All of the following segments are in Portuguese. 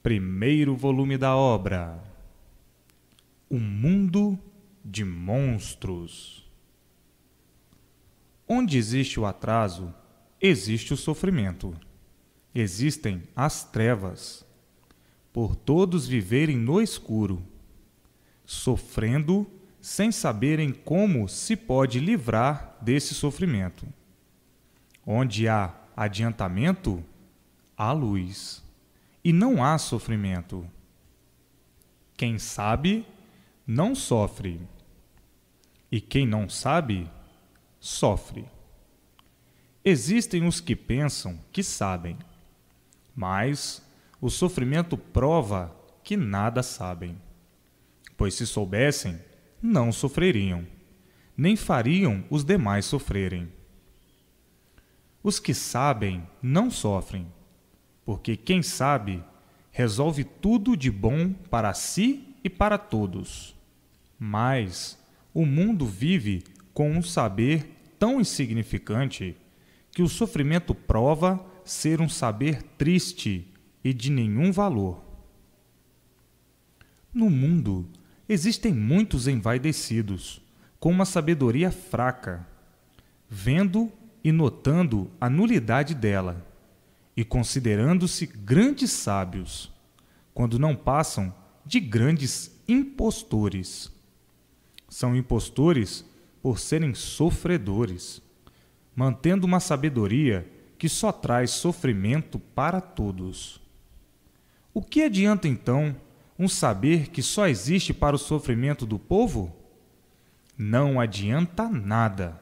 Primeiro volume da obra: Um Mundo de Monstros. Onde existe o atraso, existe o sofrimento. Existem as trevas. Por todos viverem no escuro, sofrendo sem saberem como se pode livrar desse sofrimento. Onde há adiantamento, há luz, e não há sofrimento. Quem sabe, não sofre, e quem não sabe, sofre. Existem os que pensam que sabem, mas o sofrimento prova que nada sabem, pois se soubessem, não sofreriam, nem fariam os demais sofrerem. Os que sabem não sofrem, porque quem sabe resolve tudo de bom para si e para todos. Mas o mundo vive com um saber tão insignificante que o sofrimento prova ser um saber triste e de nenhum valor. No mundo existem muitos envaidecidos, com uma sabedoria fraca, vendo e notando a nulidade dela, e considerando-se grandes sábios, quando não passam de grandes impostores. São impostores por serem sofredores, mantendo uma sabedoria que só traz sofrimento para todos. O que adianta, então, um saber que só existe para o sofrimento do povo? Não adianta nada.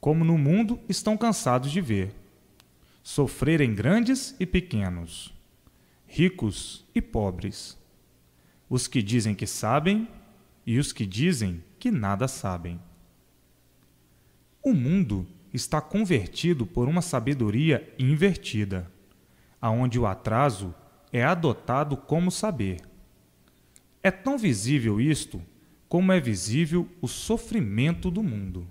Como no mundo estão cansados de ver, sofrerem grandes e pequenos, ricos e pobres, os que dizem que sabem e os que dizem que nada sabem. O mundo está convertido por uma sabedoria invertida, aonde o atraso é adotado como saber. É tão visível isto como é visível o sofrimento do mundo.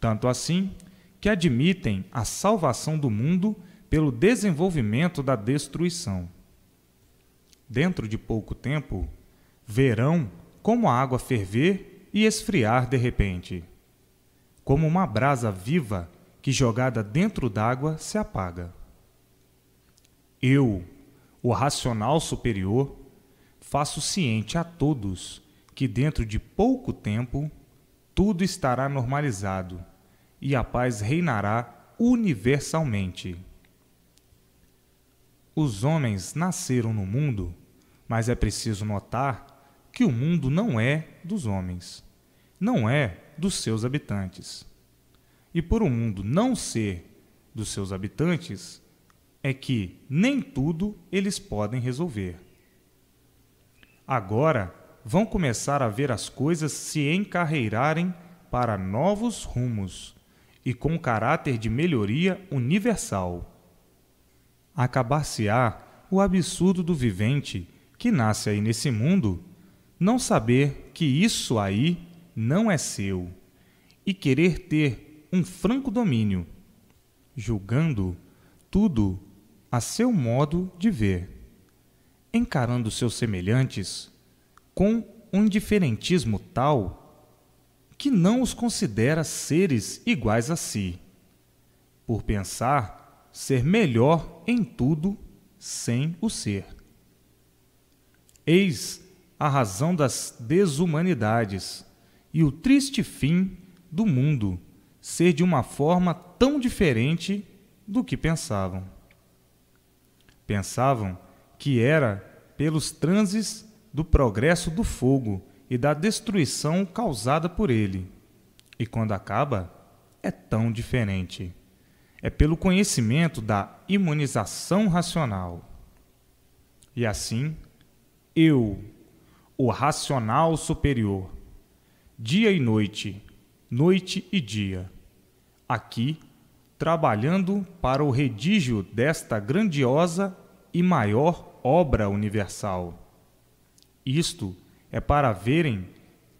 Tanto assim que admitem a salvação do mundo pelo desenvolvimento da destruição. Dentro de pouco tempo, verão como a água ferver e esfriar de repente, como uma brasa viva que jogada dentro d'água se apaga. Eu, o racional superior, faço ciente a todos que dentro de pouco tempo tudo estará normalizado e a paz reinará universalmente. Os homens nasceram no mundo, mas é preciso notar que o mundo não é dos homens, não é dos seus habitantes. E por o mundo não ser dos seus habitantes, é que nem tudo eles podem resolver. Agora vão começar a ver as coisas se encarreirarem para novos rumos e com caráter de melhoria universal. Acabar-se-á o absurdo do vivente que nasce aí nesse mundo não saber que isso aí não é seu e querer ter um franco domínio, julgando tudo a seu modo de ver, encarando seus semelhantes com um indiferentismo tal que não os considera seres iguais a si, por pensar ser melhor em tudo sem o ser. Eis a razão das desumanidades e o triste fim do mundo ser de uma forma tão diferente do que pensavam. Pensavam que era pelos transes do progresso do fogo e da destruição causada por ele. E quando acaba, é tão diferente. É pelo conhecimento da imunização racional. E assim, eu, o racional superior, dia e noite, noite e dia, aqui, trabalhando para o redígio desta grandiosa e maior obra universal. Isto é para verem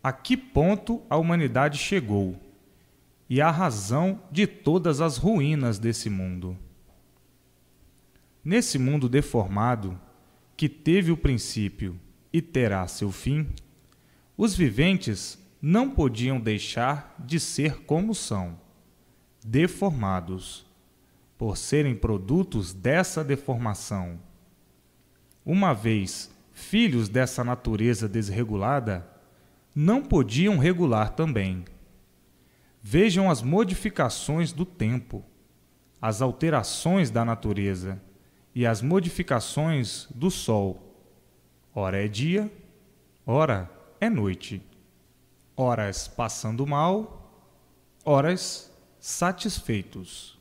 a que ponto a humanidade chegou e a razão de todas as ruínas desse mundo. Nesse mundo deformado, que teve o princípio e terá seu fim, os viventes não podiam deixar de ser como são, deformados, por serem produtos dessa deformação. Uma vez filhos dessa natureza desregulada, não podiam regular também. Vejam as modificações do tempo, as alterações da natureza e as modificações do sol. Ora é dia, ora é noite. Horas passando mal, horas satisfeitos.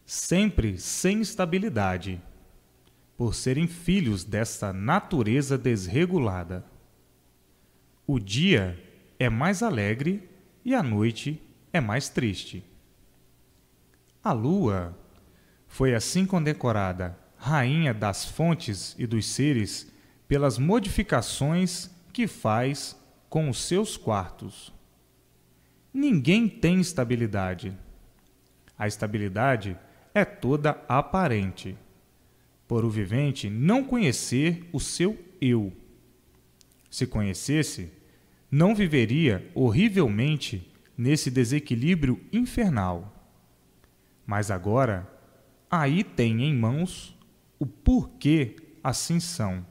Sempre sem estabilidade, por serem filhos dessa natureza desregulada. O dia é mais alegre e a noite é mais triste. A lua foi assim condecorada rainha das fontes e dos seres pelas modificações que faz com os seus quartos. Ninguém tem estabilidade. A estabilidade é toda aparente, por o vivente não conhecer o seu eu. Se conhecesse, não viveria horrivelmente nesse desequilíbrio infernal. Mas agora, aí tem em mãos o porquê assim são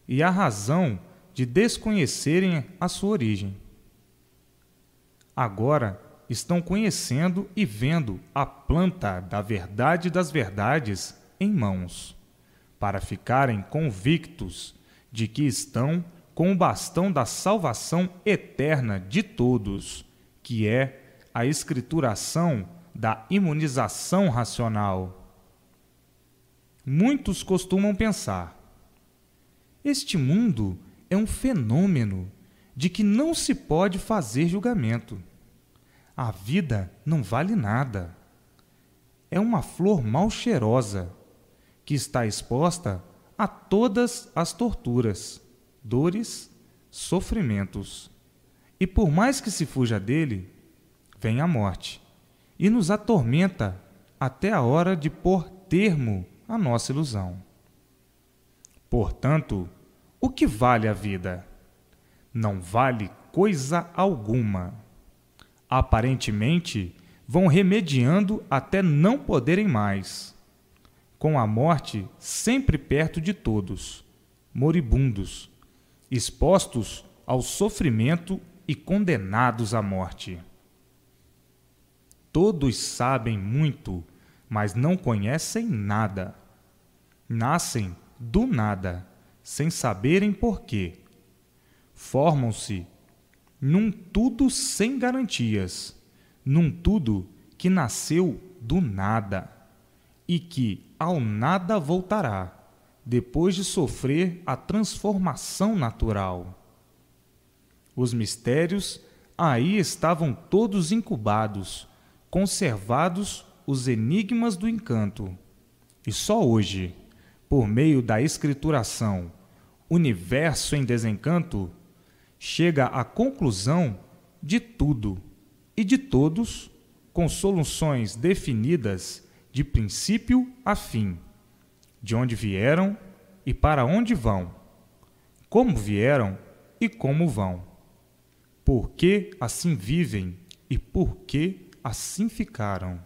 e a razão de desconhecerem a sua origem. Agora estão conhecendo e vendo a planta da verdade das verdades em mãos, para ficarem convictos de que estão com o bastão da salvação eterna de todos, que é a escrituração da imunização racional. Muitos costumam pensar: este mundo é um fenômeno de que não se pode fazer julgamento. A vida não vale nada. É uma flor mal cheirosa que está exposta a todas as torturas, dores, sofrimentos. E por mais que se fuja dele, vem a morte e nos atormenta até a hora de pôr termo à nossa ilusão. Portanto, o que vale a vida? Não vale coisa alguma. Aparentemente, vão remediando até não poderem mais, com a morte sempre perto de todos, moribundos, expostos ao sofrimento e condenados à morte. Todos sabem muito, mas não conhecem nada. Nascem do nada, sem saberem porquê. Formam-se num tudo sem garantias, num tudo que nasceu do nada e que ao nada voltará, depois de sofrer a transformação natural. Os mistérios aí estavam todos incubados, conservados os enigmas do encanto. E só hoje, por meio da escrituração, universo em desencanto, chega à conclusão de tudo e de todos, com soluções definidas de princípio a fim, de onde vieram e para onde vão, como vieram e como vão, por que assim vivem e por que assim ficaram.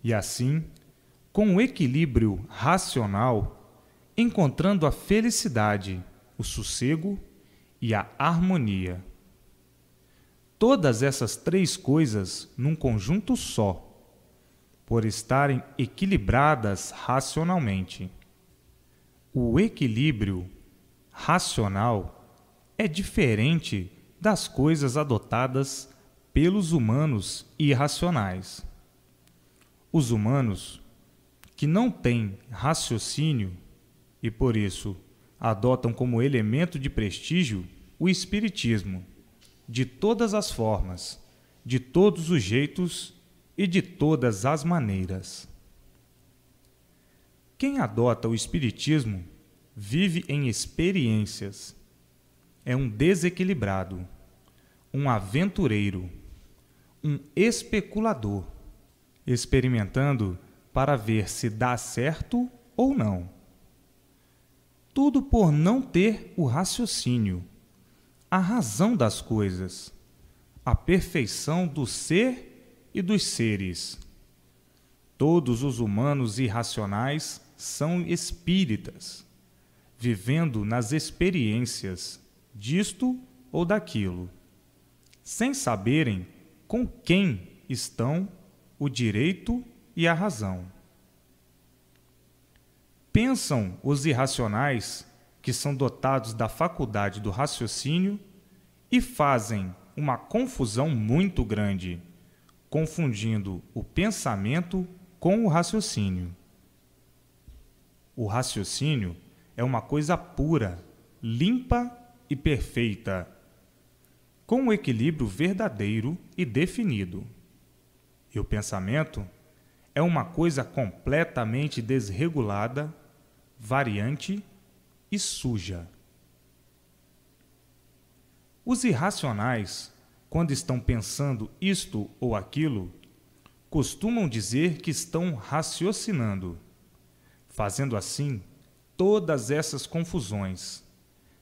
E assim, com o equilíbrio racional, encontrando a felicidade, o sossego e a harmonia. Todas essas três coisas num conjunto só, por estarem equilibradas racionalmente. O equilíbrio racional é diferente das coisas adotadas pelos humanos irracionais. Os humanos, que não têm raciocínio e por isso adotam como elemento de prestígio o espiritismo, de todas as formas, de todos os jeitos e de todas as maneiras. Quem adota o espiritismo vive em experiências. É um desequilibrado, um aventureiro, um especulador, experimentando para ver se dá certo ou não. tudo por não ter o raciocínio, a razão das coisas, a perfeição do ser e dos seres. Todos os humanos irracionais são espíritas, vivendo nas experiências disto ou daquilo, sem saberem com quem estão o direito e a razão. Pensam os irracionais, que são dotados da faculdade do raciocínio, e fazem uma confusão muito grande, confundindo o pensamento com o raciocínio. O raciocínio é uma coisa pura, limpa e perfeita, com um equilíbrio verdadeiro e definido. E o pensamento é uma coisa completamente desregulada, variante e suja. Os irracionais, quando estão pensando isto ou aquilo, costumam dizer que estão raciocinando, fazendo assim todas essas confusões,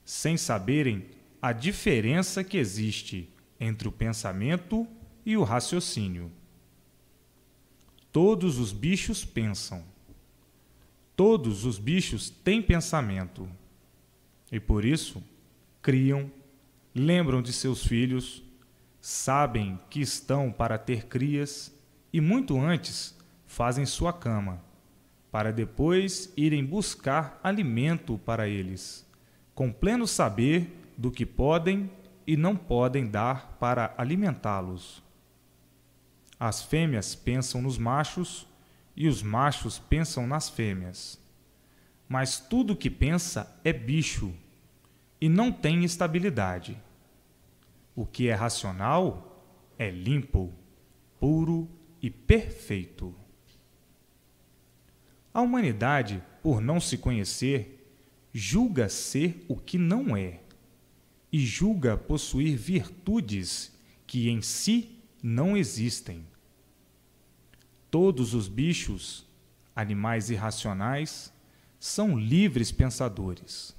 sem saberem a diferença que existe entre o pensamento e o raciocínio. Todos os bichos pensam. Todos os bichos têm pensamento. E por isso, criam, lembram de seus filhos, sabem que estão para ter crias e muito antes fazem sua cama, para depois irem buscar alimento para eles, com pleno saber do que podem e não podem dar para alimentá-los. As fêmeas pensam nos machos e os machos pensam nas fêmeas. Mas tudo que pensa é bicho e não tem estabilidade. O que é racional é limpo, puro e perfeito. A humanidade, por não se conhecer, julga ser o que não é e julga possuir virtudes que em si não existem. Todos os bichos, animais irracionais, são livres pensadores.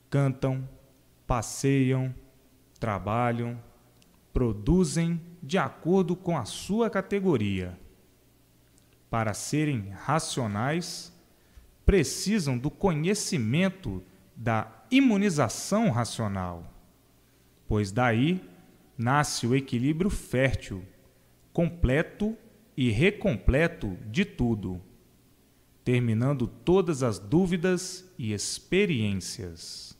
Cantam, passeiam, trabalham, produzem de acordo com a sua categoria. Para serem racionais, precisam do conhecimento da imunização racional, pois daí nasce o equilíbrio fértil, completo e recompleto de tudo, terminando todas as dúvidas e experiências.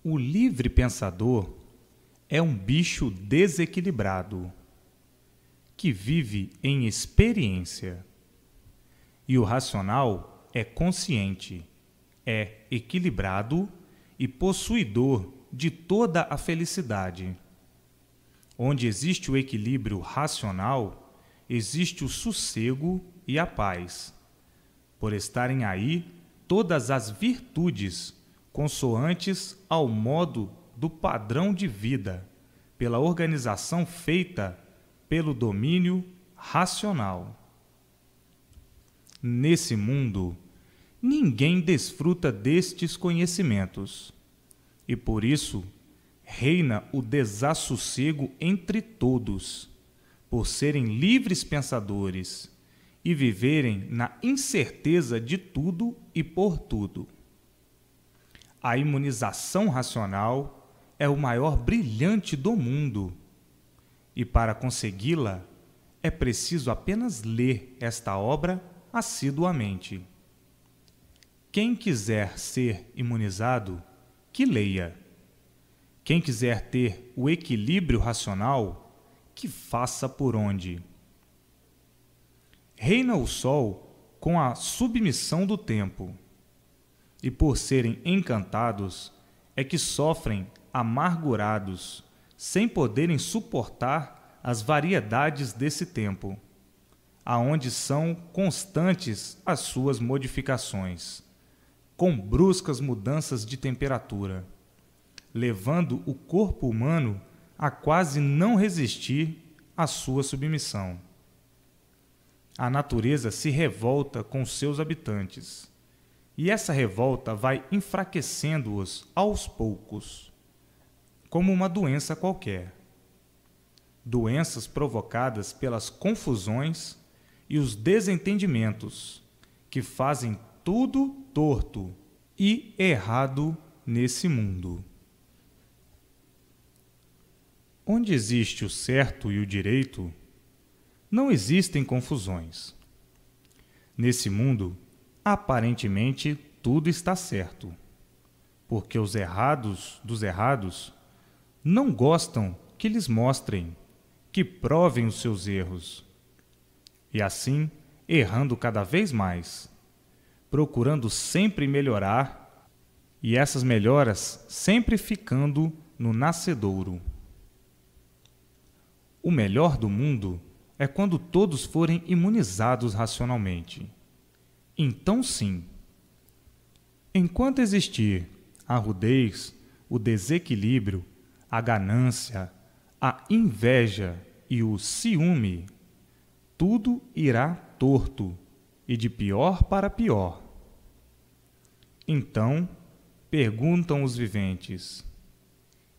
O livre pensador é um bicho desequilibrado, que vive em experiência. E o racional é consciente, é equilibrado e possuidor de toda a felicidade. Onde existe o equilíbrio racional, existe o sossego e a paz, por estarem aí todas as virtudes consoantes ao modo do padrão de vida, pela organização feita pelo domínio racional. Nesse mundo, ninguém desfruta destes conhecimentos, e por isso reina o desassossego entre todos, por serem livres pensadores e viverem na incerteza de tudo e por tudo. A imunização racional é o maior brilhante do mundo, e para consegui-la é preciso apenas ler esta obra assiduamente. Quem quiser ser imunizado, que leia. Quem quiser ter o equilíbrio racional, que faça por onde. Reina o sol com a submissão do tempo, e por serem encantados é que sofrem amargurados, sem poderem suportar as variedades desse tempo, aonde são constantes as suas modificações, com bruscas mudanças de temperatura, levando o corpo humano a quase não resistir à sua submissão. A natureza se revolta com seus habitantes, E essa revolta vai enfraquecendo-os aos poucos, como uma doença qualquer. Doenças provocadas pelas confusões e os desentendimentos, que fazem tudo torto e errado nesse mundo. Onde existe o certo e o direito, não existem confusões. Nesse mundo, aparentemente, tudo está certo, porque os errados dos errados não gostam que lhes mostrem, que provem os seus erros. E assim, errando cada vez mais, procurando sempre melhorar, e essas melhoras sempre ficando no nascedouro. O melhor do mundo é quando todos forem imunizados racionalmente. Então sim, enquanto existir a rudez, o desequilíbrio, a ganância, a inveja e o ciúme, tudo irá torto e de pior para pior. Então, perguntam os viventes: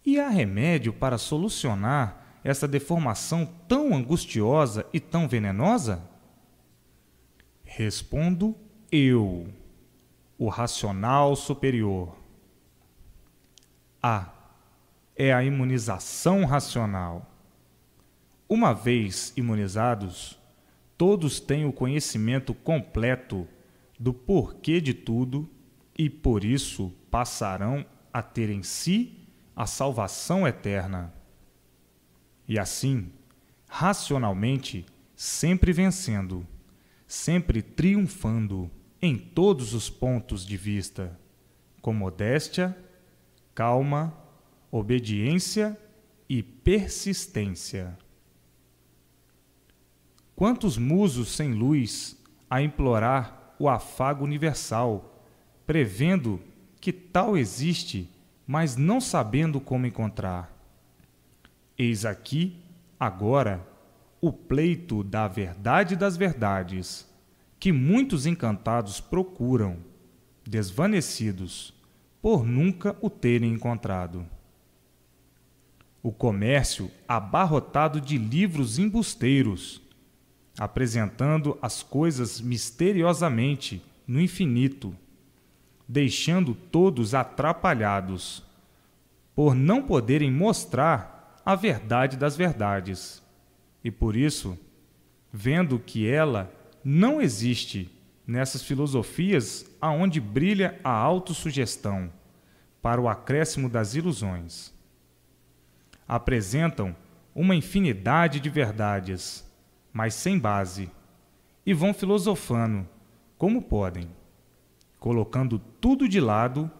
e há remédio para solucionar essa deformação tão angustiosa e tão venenosa? Respondo eu, o racional superior. É a imunização racional. Uma vez imunizados, todos têm o conhecimento completo do porquê de tudo e, por isso, passarão a ter em si a salvação eterna. E assim, racionalmente, sempre vencendo, sempre triunfando em todos os pontos de vista, com modéstia, calma, obediência e persistência. Quantos musos sem luz a implorar o afago universal, prevendo que tal existe, mas não sabendo como encontrar. Eis aqui, agora, o pleito da verdade das verdades, que muitos encantados procuram, desvanecidos, por nunca o terem encontrado. O comércio abarrotado de livros embusteiros, apresentando as coisas misteriosamente no infinito, deixando todos atrapalhados, por não poderem mostrar a verdade das verdades, e por isso, vendo que ela não existe nessas filosofias aonde brilha a autossugestão para o acréscimo das ilusões. Apresentam uma infinidade de verdades, mas sem base, e vão filosofando como podem, colocando tudo de lado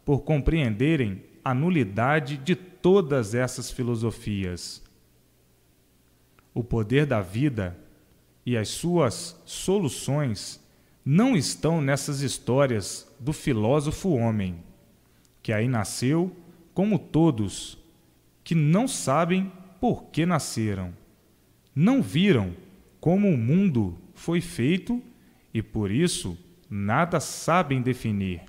por compreenderem a nulidade de todas essas filosofias. O poder da vida e as suas soluções não estão nessas histórias do filósofo homem, que aí nasceu como todos, que não sabem por que nasceram, não viram como o mundo foi feito e por isso nada sabem definir.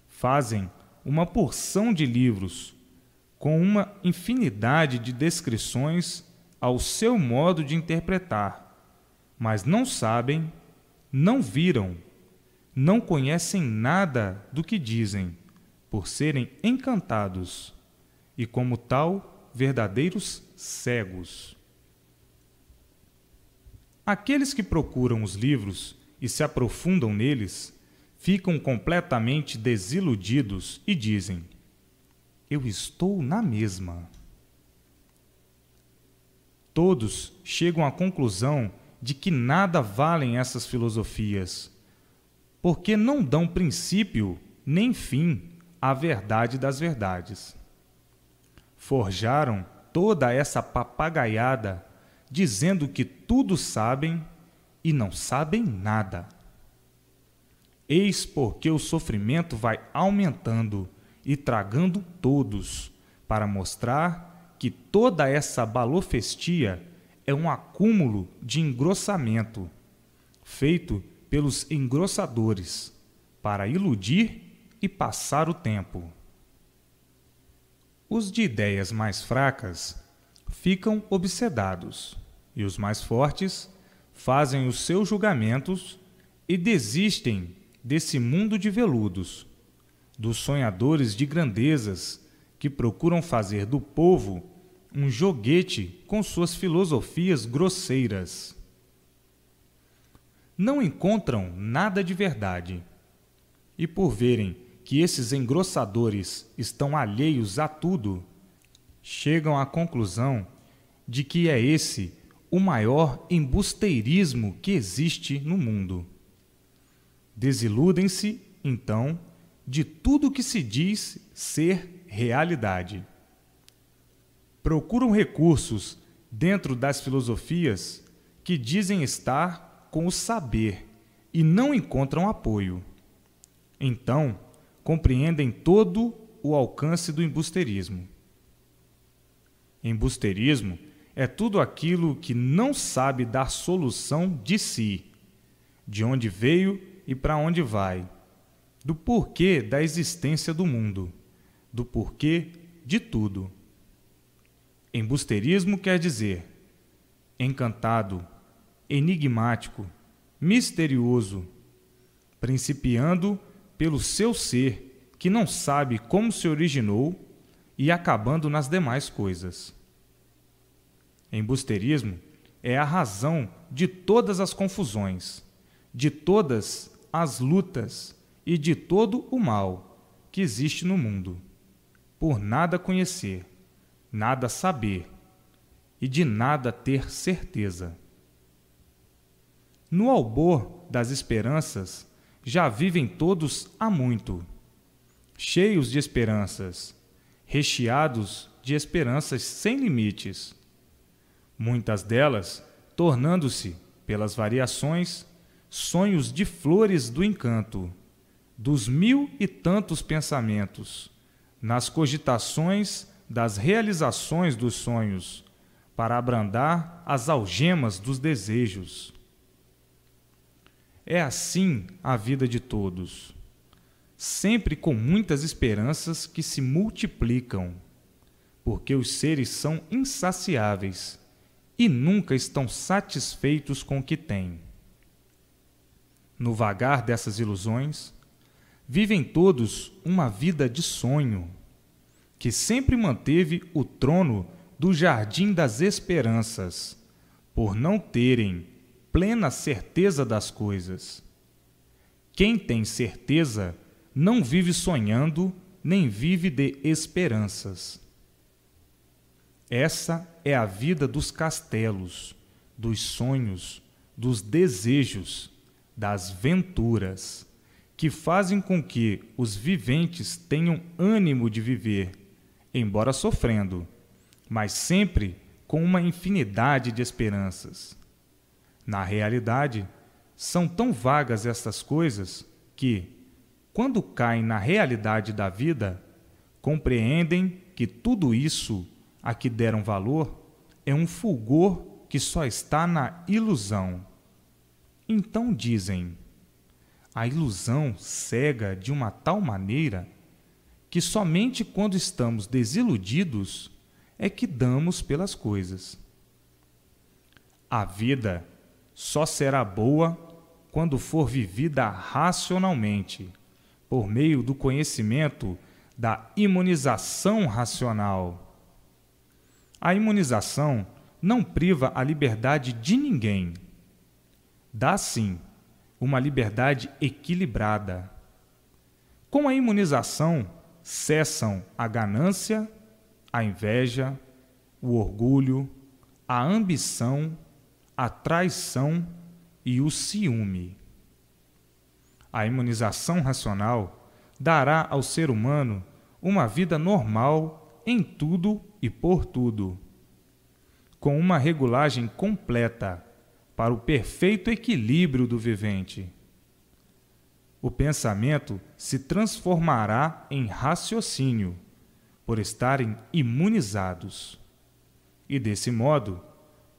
Fazem uma porção de livros com uma infinidade de descrições ao seu modo de interpretar, mas não sabem, não viram, não conhecem nada do que dizem, por serem encantados e, como tal, verdadeiros cegos. Aqueles que procuram os livros e se aprofundam neles ficam completamente desiludidos e dizem: eu estou na mesma. Todos chegam à conclusão de que nada valem essas filosofias, porque não dão princípio nem fim à verdade das verdades. Forjaram toda essa papagaiada, dizendo que tudo sabem e não sabem nada. Eis porque o sofrimento vai aumentando e tragando todos, para mostrar que toda essa balofestia é um acúmulo de engrossamento, feito pelos engrossadores, para iludir e passar o tempo. Os de ideias mais fracas ficam obsedados, e os mais fortes fazem os seus julgamentos e desistem desse mundo de veludos, dos sonhadores de grandezas que procuram fazer do povo um joguete com suas filosofias grosseiras. Não encontram nada de verdade, e por verem que esses engrossadores estão alheios a tudo, chegam à conclusão de que é esse o maior embusteirismo que existe no mundo. Desiludem-se, então, de tudo que se diz ser realidade. Procuram recursos dentro das filosofias que dizem estar com o saber e não encontram apoio. Então, compreendem todo o alcance do embusteirismo. Embusteirismo é tudo aquilo que não sabe dar solução de si, de onde veio e para onde vai, do porquê da existência do mundo, do porquê de tudo. Embusteirismo quer dizer encantado, enigmático, misterioso, principiando pelo seu ser que não sabe como se originou e acabando nas demais coisas. Embusteirismo é a razão de todas as confusões, de todas as lutas e de todo o mal que existe no mundo, por nada conhecer, nada saber e de nada ter certeza. No albor das esperanças, já vivem todos há muito, cheios de esperanças, recheados de esperanças sem limites, muitas delas tornando-se, pelas variações, sonhos de flores do encanto, dos mil e tantos pensamentos, nas cogitações das realizações dos sonhos, para abrandar as algemas dos desejos. É assim a vida de todos, sempre com muitas esperanças que se multiplicam, porque os seres são insaciáveis e nunca estão satisfeitos com o que têm. No vagar dessas ilusões, vivem todos uma vida de sonho, que sempre manteve o trono do jardim das esperanças, por não terem plena certeza das coisas. Quem tem certeza não vive sonhando, nem vive de esperanças. Essa é a vida dos castelos, dos sonhos, dos desejos, das venturas, que fazem com que os viventes tenham ânimo de viver, embora sofrendo, mas sempre com uma infinidade de esperanças. Na realidade, são tão vagas estas coisas que, quando caem na realidade da vida, compreendem que tudo isso a que deram valor é um fulgor que só está na ilusão. Então dizem: a ilusão cega de uma tal maneira que somente quando estamos desiludidos é que damos pelas coisas. A vida só será boa quando for vivida racionalmente, por meio do conhecimento da imunização racional. A imunização não priva a liberdade de ninguém. Dá, sim, uma liberdade equilibrada. Com a imunização, cessam a ganância, a inveja, o orgulho, a ambição, a traição e o ciúme. A imunização racional dará ao ser humano uma vida normal em tudo e por tudo, com uma regulagem completa para o perfeito equilíbrio do vivente. O pensamento se transformará em raciocínio, por estarem imunizados. E desse modo,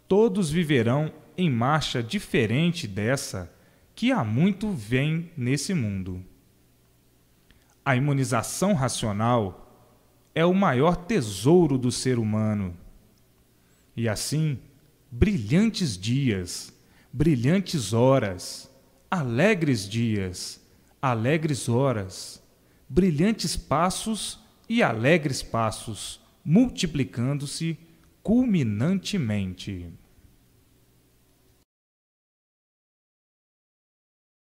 todos viverão em marcha diferente dessa que há muito vem nesse mundo. A imunização racional é o maior tesouro do ser humano. E assim, brilhantes dias, brilhantes horas, alegres dias, alegres horas, brilhantes passos e alegres passos, multiplicando-se culminantemente.